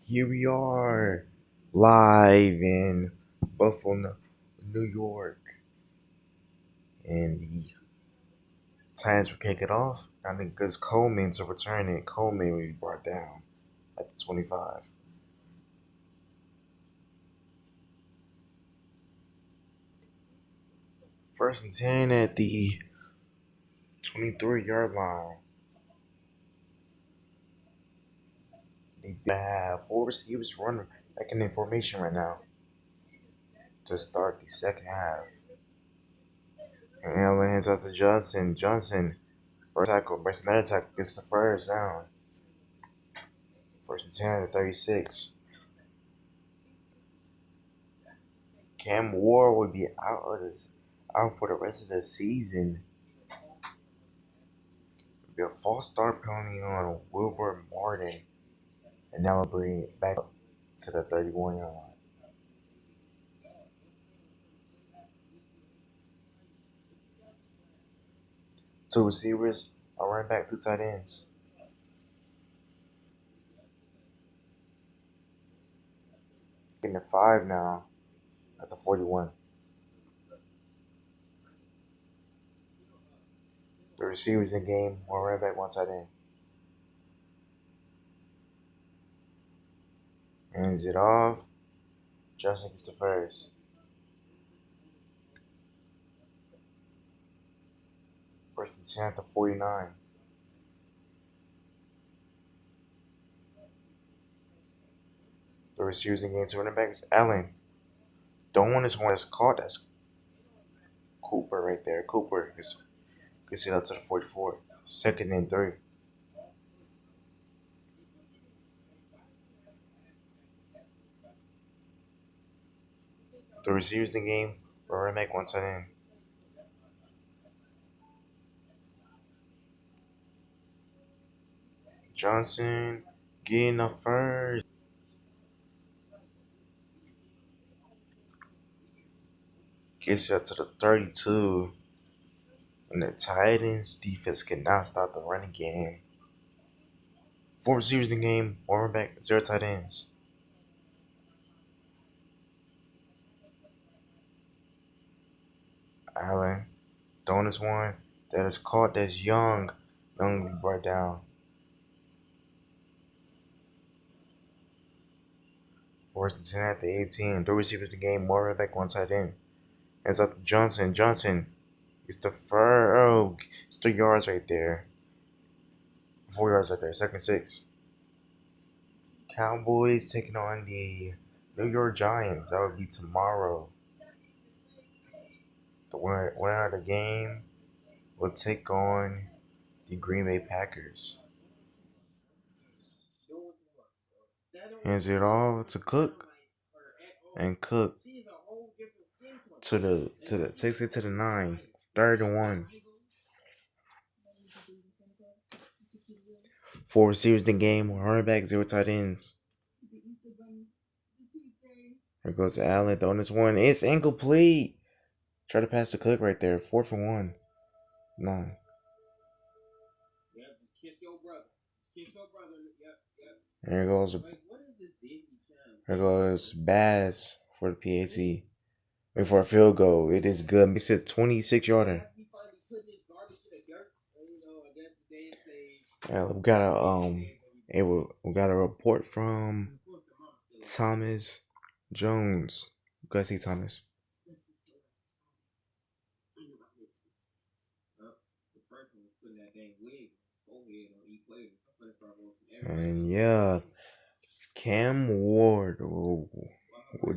Here we are, live in Buffalo, New York, and the Titans were kicking off. I think because Coleman to return it, Coleman will be brought down at the 25. First and 10 at the 23-yard line. They have four receivers running back in their formation right now to start the second half. And Allen hands off to Johnson. Johnson, first tackle, breaks another tackle, gets the first down. First and 10 at the 36. Cam Ward will be out for the rest of the season. There'll be a false start penalty on Wilbur Martin, and now we'll bring it back up to the 31-yard line. Two receivers, a running back, two tight ends. Getting to five now at the 41. The receivers in game, one running back, one tight end. Hands it off. Johnson gets the first. First and 10 at the 49. The receivers in game, two running backs. Allen. Don't want this one that's caught. That's Cooper right there. Cooper gets it up to the 44. Second and 3. The receivers in the game, running back, one tight end. Johnson getting the first. Gets you up to the 32. And the Titans defense cannot stop the running game. Four receivers in the game, one running back, zero tight ends. Allen throwing this one that is caught. That's Young. Young will be brought down. Fourth and 10 at the 18. Three receivers in the game, one running back, one tight end. Hands up to Johnson. Johnson gets the first. Oh, it's 3 yards right there. 4 yards right there. Second 6. Cowboys taking on the New York Giants. That would be tomorrow. The winner of the game will take on the Green Bay Packers. Hands it off to Cook, and Cook takes it to the 9. Third and 1. Four receivers in the game, one running back, zero tight ends. Here goes Allen throwing this one. It's incomplete. Try to pass to Cook right there. 4th and 1. 9. Here goes Bass for the PAT. Wait for a field goal. It is good. Makes it 26-yarder. Yeah, we got a report from Thomas Jones. Go see Thomas. And yeah, Cam Ward will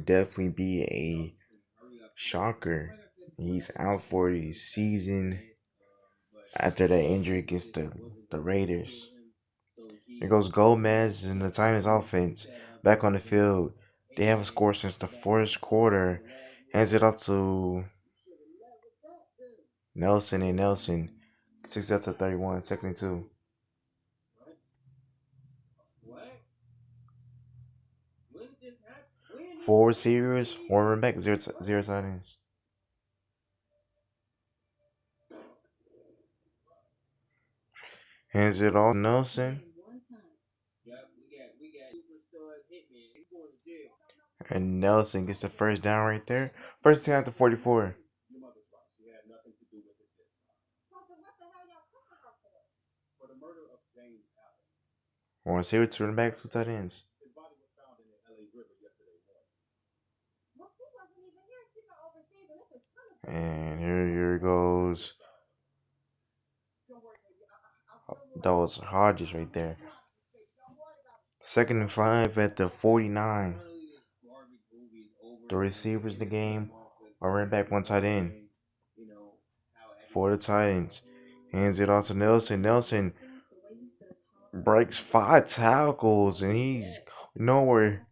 definitely be a shocker. He's out for the season after that injury against the Raiders. Here goes Gomez and the Titans offense back on the field. They haven't scored since the first quarter. Hands it off to Nelson, and Nelson takes it up to 31, second and 2. Four receivers, one running back, zero tight ends. Hands it off to Nelson. And Nelson gets the first down right there. First down to 44. Warren Saber to running backs, two tight ends. And here goes. That was Hodges right there. 2nd and 5 at the 49. The receivers in the game are running back, one tight end. For the Titans. Hands it off to Nelson. Nelson breaks 5 tackles and he's nowhere.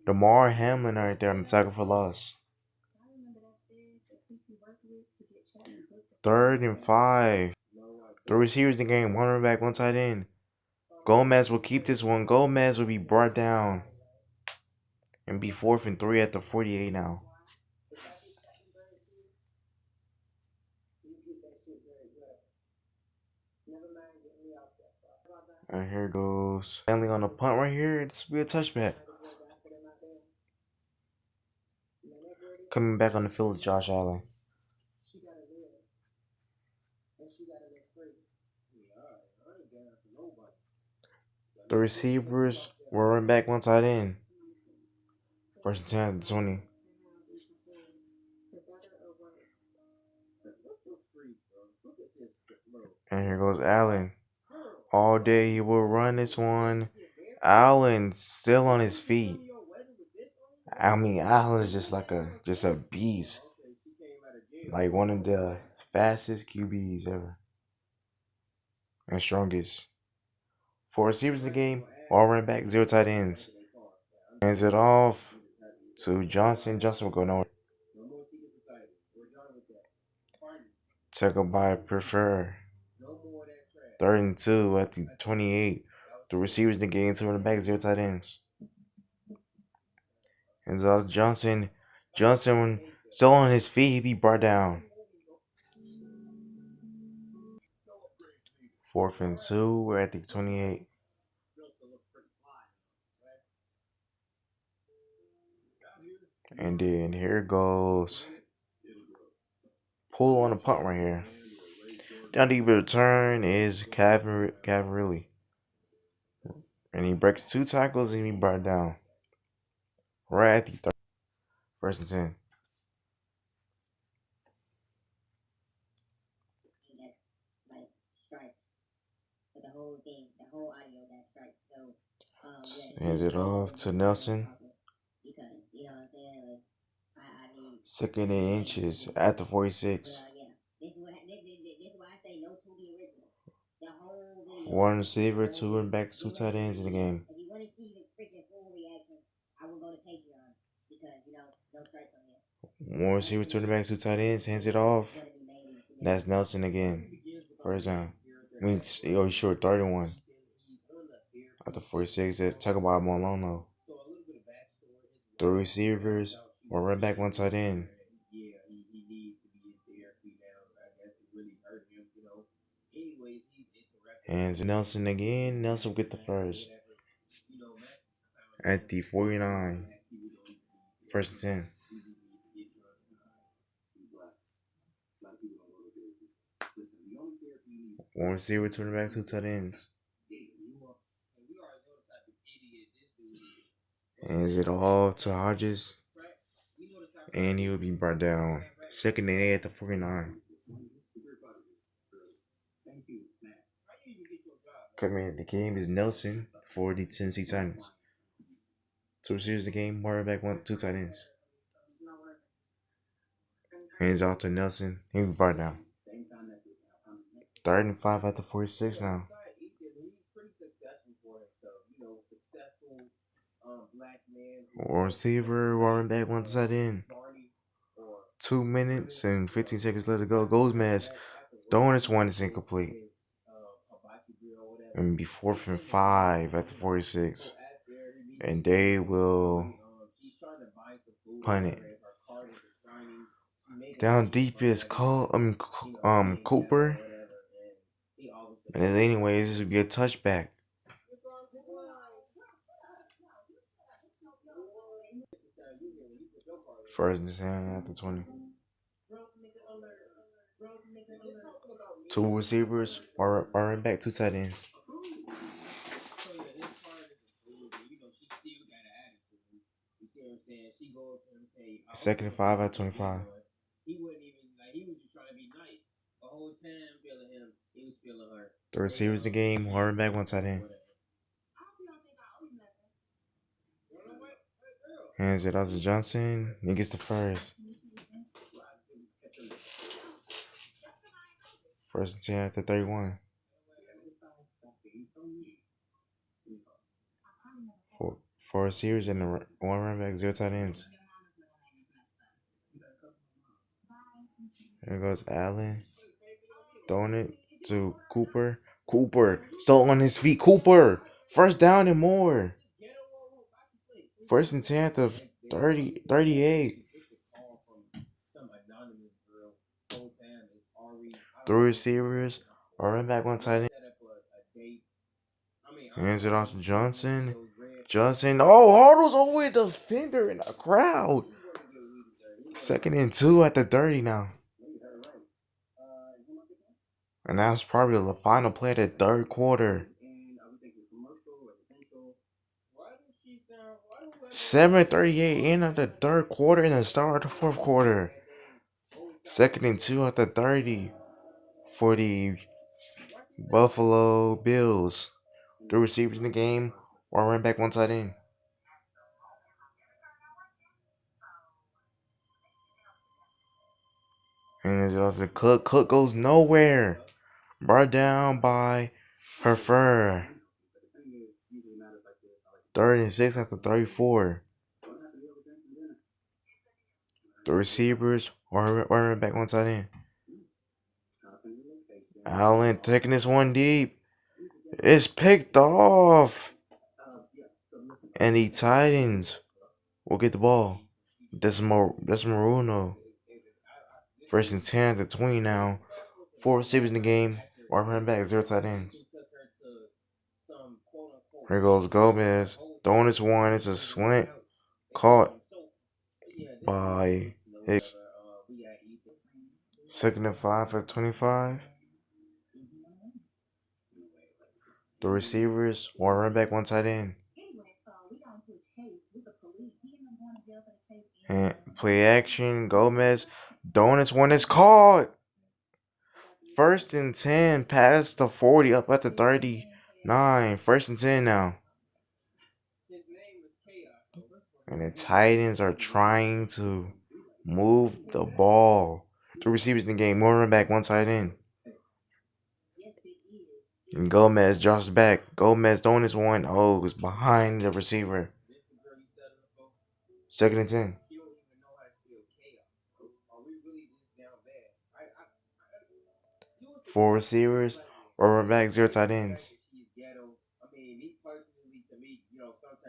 Damar Hamlin right there on the tackle for loss. 3rd and 5. The receivers in the game, one running back, one tight end. Gomez will keep this one. Gomez will be brought down and be 4th and 3 at the 48 now. And here goes Stanley on the punt right here. This will be a touchback. Coming back on the field is Josh Allen. The receivers will run back, one tight end. 1st and 10 at the 20. And here goes Allen. All day he will run this one. Allen still on his feet. I mean, Allen's just a beast. Like one of the fastest QBs ever. And strongest. 4 receivers in the game, all running back, 0 tight ends. Hands it off to Johnson. Johnson will go nowhere. Tackled by Prefer. 3rd and 2 at the 28. The receivers in the game, 2 running back, 0 tight ends. Hands off Johnson. Johnson still on his feet, he be brought down. 4th and 2, we're at the 28. And then here goes pull on the punt right here. Down deep return is Cavalry. And he breaks 2 tackles and he brought down. Right at the 30. 1st and 10. Hands it off to Nelson. 2nd and inches at the 46. 1 receiver, 2 running backs, 2 tight ends in the game. One receiver, 2 running backs, 2 tight ends. Hands it off. That's Nelson again. First down. I mean, he's short, 3rd and 1. At the 46, let's talk about Molono. 3 receivers, 1 running back, 1 tight end. Hands Nelson again. Nelson will get the first. At the 49. 1st and 10. One receiver, 2 running backs, 2 tight ends. Hands it all to Hodges. And he will be brought down. 2nd and 8 at the 49. Coming in the game is Nelson for the Tennessee Titans. 2 receivers in the game, 1 running back, 2 tight ends. Hands off to Nelson. He will be brought down. 3rd and 5 at the 46 now. One receiver, 1 running back, 1 tight end. 2 minutes and 15 seconds left to go. Gomez throwing this one is incomplete. And be 4th and 5 at the 46. And they will punt it. Down deep is Cooper. And anyways, this would be a touchback. First and 10 at the 20. Two receivers, or running back, two tight ends. Second and 5 at 25. The receivers in the game, running back, one tight end. Hands it off to Johnson. He gets the first. First and 10 at the 31. Four receivers and one running back, zero tight ends. There goes Allen. Throwing it to Cooper. Cooper still on his feet. Cooper. First down and more. First and 10 at the 38. Three receivers. Running back, one tight end. Hands it off to Johnson. Johnson. Oh, Hardle's over the defender in the crowd. Second and 2 at the 30 now. And that's probably the final play of the third quarter. 7:38 in at the third quarter and the start of the fourth quarter. Second and 2 at the 30 for the Buffalo Bills. The receivers in the game, one running back, one tight end. And it's off to Cook. Cook goes nowhere. Brought down by Herfer. Third and 6 at the 34. The receivers, one running back, one tight end. Allen taking this one deep. It's picked off. And the Titans will get the ball. That's Maruno. First and 10 at the 20 now. Four receivers in the game. One running back, zero tight ends. Here goes Gomez. Throwing this one. It's a slant. Caught by Hicks. Second and 5 at 25. The receivers, one running back, one tight end. And play action. Gomez. Throwing this one is caught. First and 10, past the 40, up at the 39. First and 10 now. And the Titans are trying to move the ball. Two receivers in the game, one running back, one tight end. And Gomez drops back. Gomez throwing this one. Oh, it's behind the receiver. Second and 10. Four receivers, one running back, zero tight ends.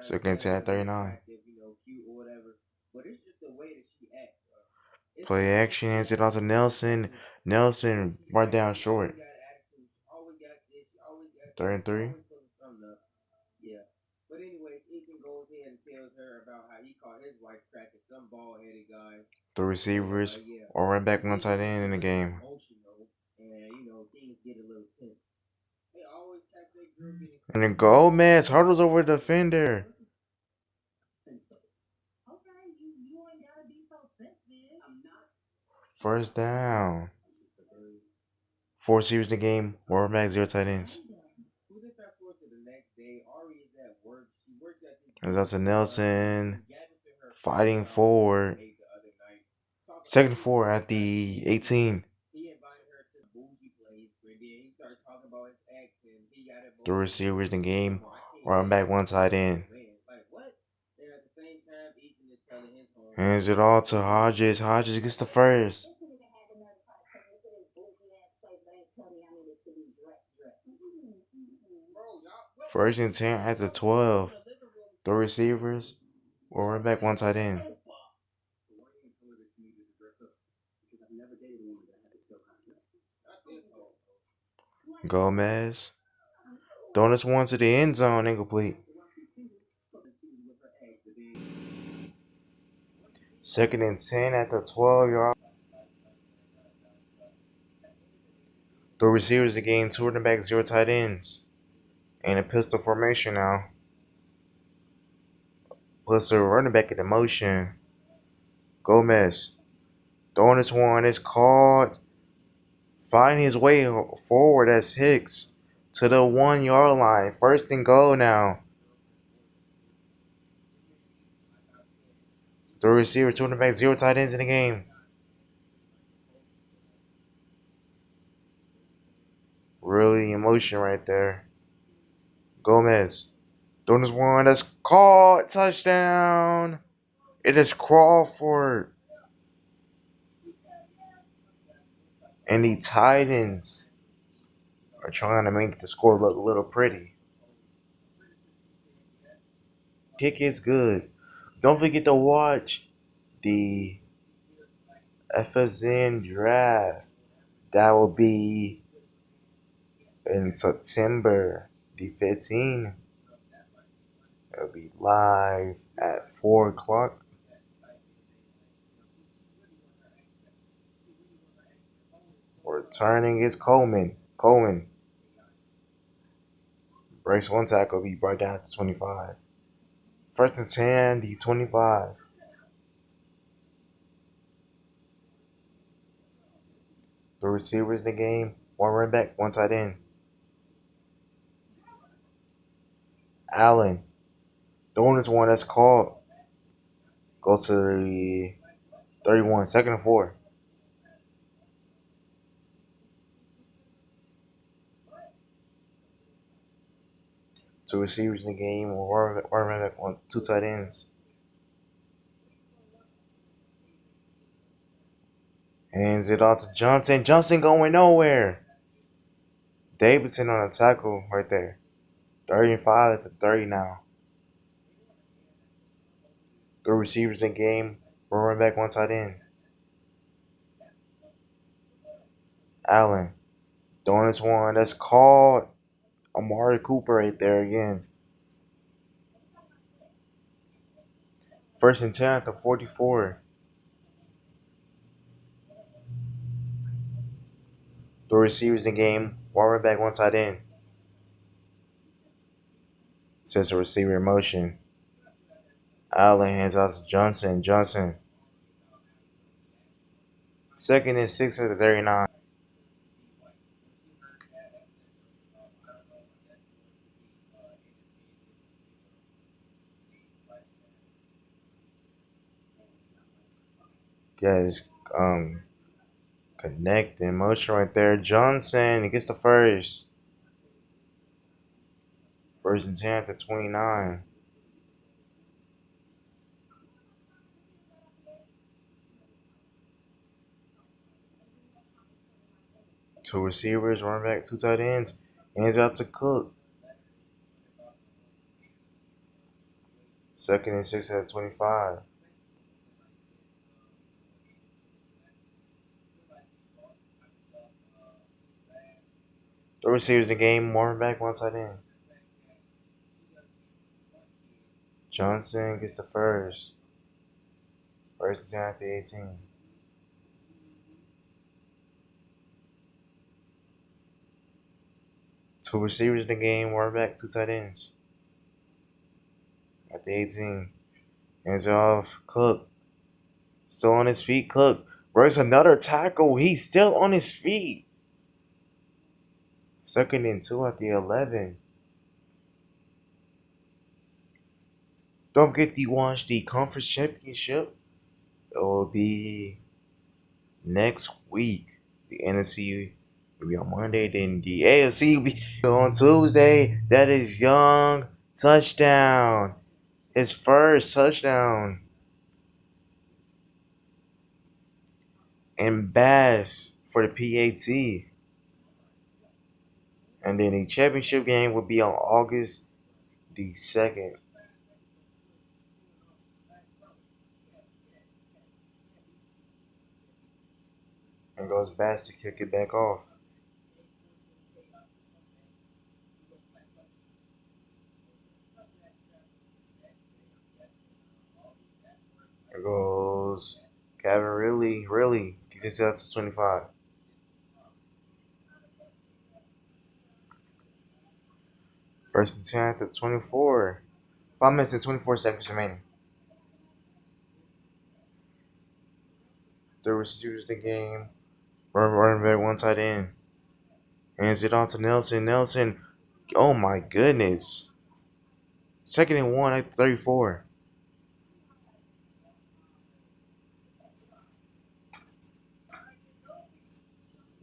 Second and 10 at 39. Play action, hands it off to Nelson. Nelson right down short. Third and 3. The receivers, or run back, one tight end in the game. And then Gomez hurdles over the defender. First down. Four receivers in the game, one run back, zero tight ends. And that's a Nelson fighting forward. Second and 4 at the 18. The receivers in the game, run back, one tight end. Hands it all to Hodges. Hodges gets the first. First and 10 at the 12. The receivers, or run back, one tight end. Gomez. Throwing this one to the end zone, incomplete. Second and 10 at the 12-yard. Three receivers to gain, two running backs, zero tight ends. And a pistol formation now. Plus a running back in the motion. Gomez. Throwing this one. It's caught. Finding his way forward as Hicks to the 1-yard line. First and goal now. Three receivers, two running backs, zero tight ends in the game. Really emotion right there. Gomez. Throwing this one. That's caught. Touchdown. It is Crawford. And the Titans are trying to make the score look a little pretty. Kick is good. Don't forget to watch the FSN draft. That will be in September the 15th. It'll be live at 4 o'clock. Returning is Coleman. Coleman breaks one tackle, be brought down to 25. First and 10, the 25. The receivers in the game, one running back, one tight end. Allen. Throwing this one that's called. Goes to the 31, second and 4. Two receivers in the game, one running back, one, two tight ends. Hands it off to Johnson. Johnson going nowhere. Davidson on a tackle right there. 35 at the 30 now. Three receivers in the game, one running back, one tight end. Allen. Throwing this one that's called. Amari Cooper right there again. First and 10 at the 44. Three receivers in the game, one running back, one tight end. Says a receiver in motion. Allen hands out to Johnson. Johnson. Second and 6 at the 39. Guys, connecting motion right there. Johnson, he gets the first. First and 10 at the 29. Two receivers, running back, two tight ends. Hands out to Cook. Second and 6 at 25. Three receivers in the game, one running back, one tight end. Johnson gets the first. First and 10 at the 18. Two receivers in the game, one running back, two tight ends. At the 18. Hands off. Cook. Still on his feet. Cook breaks another tackle. He's still on his feet. Second and 2 at the 11. Don't forget to watch the conference championship. It will be next week. The NFC will be on Monday. Then the AFC will be on Tuesday. That is Young. Touchdown. His first touchdown. And Bass for the PAT. And then the championship game will be on August the 2nd. And goes Bass to kick it back off. It goes Really. Get this out to 25. First and 10 at the 24. 5 minutes and 24 seconds remaining. The receivers in the game. Running back, one tight end. Hands it on to Nelson. Nelson. Oh my goodness. Second and 1 at 34.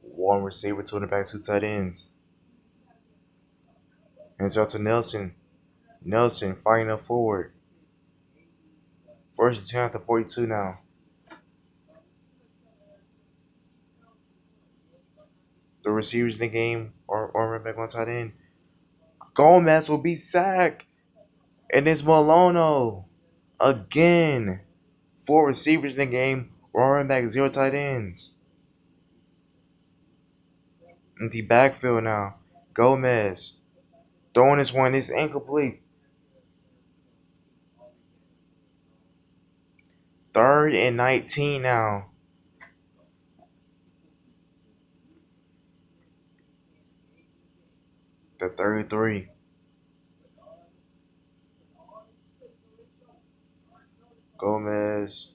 One receiver, two in the back, two tight ends. Hands out to Nelson. Nelson fighting up forward. First and 10 at the 42 now. The receivers in the game are running back, one tight end. Gomez will be sacked. And it's Malono. Again. Four receivers in the game. Running back, zero tight ends. Empty backfield now. Gomez. Throwing this one. It's incomplete. Third and 19 now. The 33. Gomez.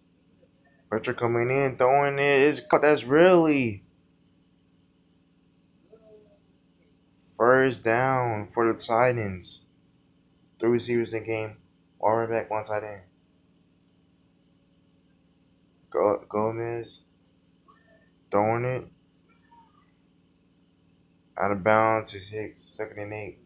Pressure coming in. Throwing it. That's really first down for the Titans. Three receivers in the game. One running back, one tight end. Gomez throwing it out of bounds. It's Hicks. Second and 8.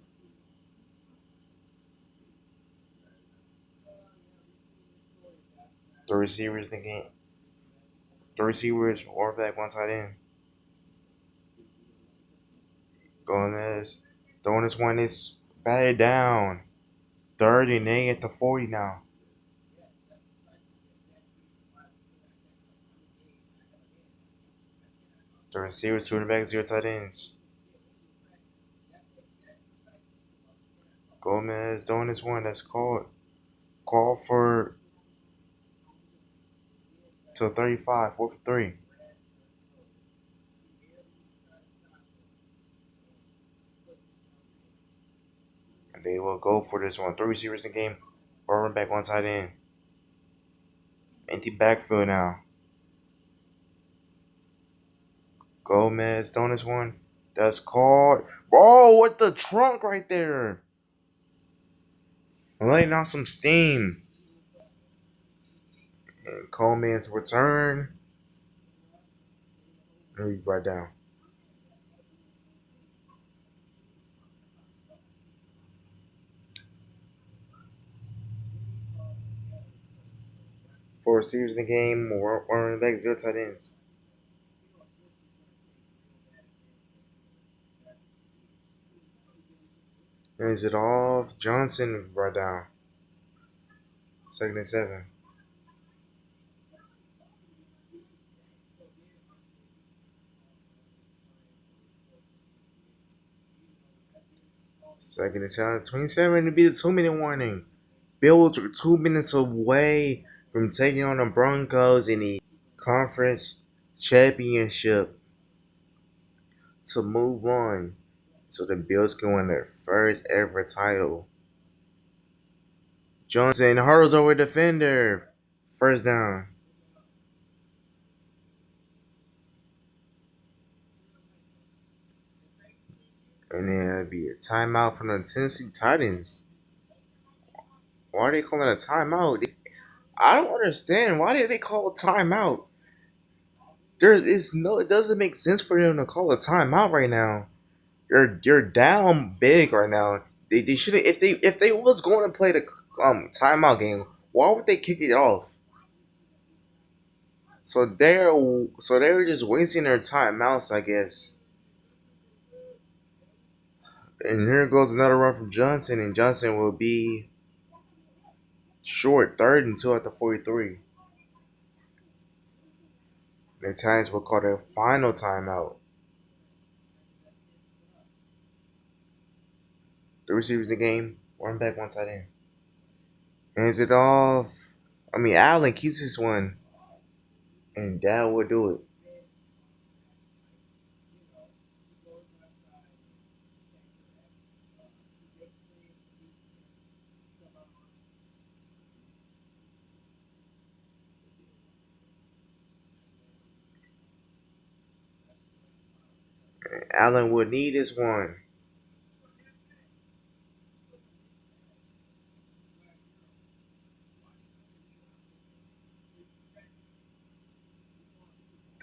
The receivers in the game. The receivers, one back, one tight end. Gomez throwing this one. It's batted down. Third and 8 at the 40 now. The receivers, two in the back, zero tight ends. Gomez throwing this one. That's called for to 35, 4 for 3. And they will go for this one. Three receivers in the game. One running back, one tight end. Empty backfield now. Gomez throwing this one. That's called. Oh, what the trunk right there. Letting out some steam. And Coleman's return. And he right down. Four receivers in the game. One running back, zero tight ends. Is it off? Johnson right down. Second and 7. Second and 10. 27 to be the 2-minute warning. Bills are 2 minutes away from taking on the Broncos in the conference championship to move on so the Bills can win their first ever title. Johnson hurdles over defender. First down. And then it'd be a timeout from the Tennessee Titans. Why are they calling it a timeout? I don't understand. Why did they call a timeout? It doesn't make sense for them to call a timeout right now. You're down big right now. They should have if they was going to play the timeout game. Why would they kick it off? So they were just wasting their timeouts, I guess. And here goes another run from Johnson, and Johnson will be short, third and 2 at the 43. The Titans will call their final timeout. The receivers in the game, one back, one tight end. Hands it off. Allen keeps this one. And that will do it. Allen would need this one.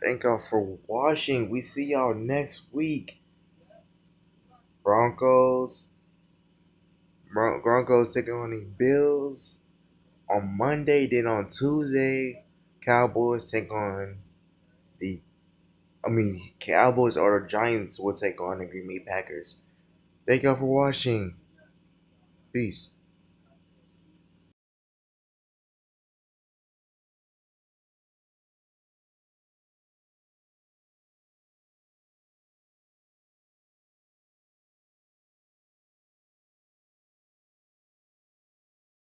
Thank y'all for watching. We see y'all next week. Broncos. Broncos taking on the Bills on Monday. Then on Tuesday, Cowboys take on the. Cowboys or the Giants will take on the Green Bay Packers. Thank y'all for watching. Peace.